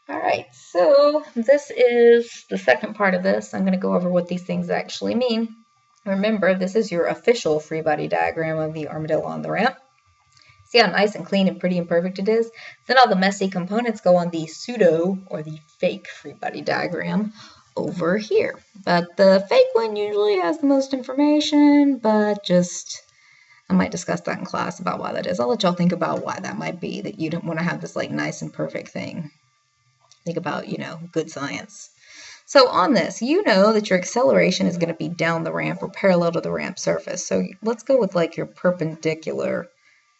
All right, so this is the second part of this. I'm going to go over what these things actually mean. Remember, this is your official free body diagram of the armadillo on the ramp. See how nice and clean and pretty and perfect it is? Then all the messy components go on the pseudo or the fake free body diagram over here. But the fake one usually has the most information, but I might discuss that in class about why that is. I'll let y'all think about why that might be, that you don't want to have this like nice and perfect thing. Think about, good science. So on this, you know that your acceleration is going to be down the ramp or parallel to the ramp surface. So let's go with like your perpendicular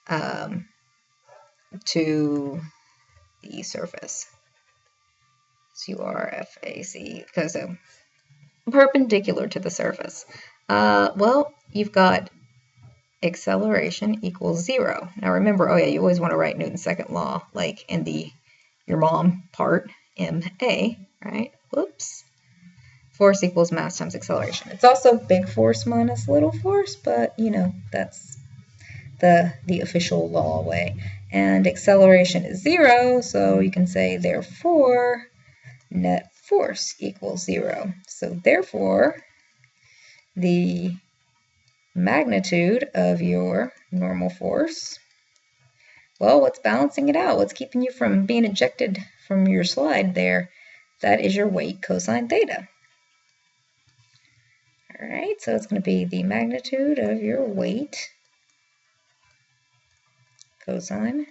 to the surface. SURFAC, because perpendicular to the surface. Well, you've got acceleration equals 0. Now remember, oh yeah, you always want to write Newton's second law, like in your mom part, MA, right? Whoops. Force equals mass times acceleration. It's also big force minus little force, but that's the official law way. And acceleration is 0, so you can say therefore net force equals 0. So therefore the magnitude of your normal force, well, what's balancing it out? What's keeping you from being ejected from your slide there? That is your weight cosine theta. All right, so it's going to be the magnitude of your weight cosine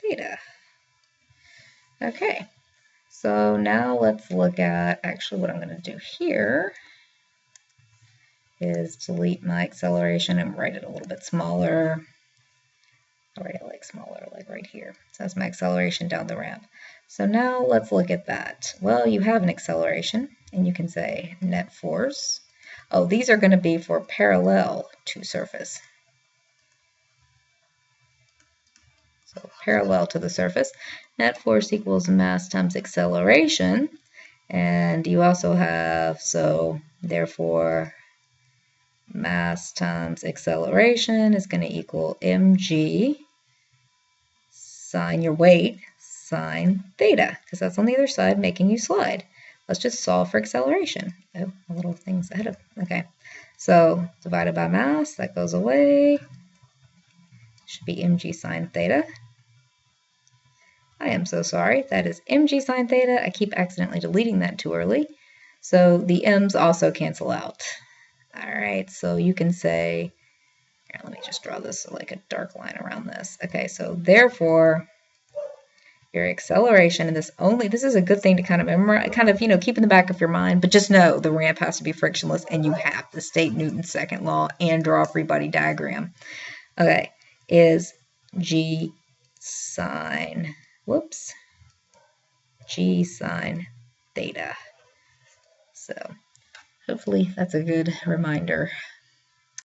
theta. Okay, so now let's look at, actually what I'm going to do here is delete my acceleration and write it a little bit smaller. I'll write it like smaller, like right here. So that's my acceleration down the ramp. So now let's look at that. Well, you have an acceleration, and you can say net force. Oh, these are going to be for parallel to surface. So parallel to the surface. Net force equals mass times acceleration. And you also have, so therefore, mass times acceleration is going to equal mg sine your weight sine theta, because that's on the other side making you slide. Let's just solve for acceleration. Oh, a little thing's ahead of, okay. So divided by mass, that goes away. Should be mg sine theta. I am so sorry. That is mg sine theta. I keep accidentally deleting that too early. So the m's also cancel out. All right, so you can say, here, let me just draw this like a dark line around this. Okay, so therefore, your acceleration, and this is a good thing to kind of memorize, kind of, keep in the back of your mind, but just know the ramp has to be frictionless, and you have to state Newton's second law and draw a free body diagram. Okay, is g sine, g sine theta. So hopefully that's a good reminder.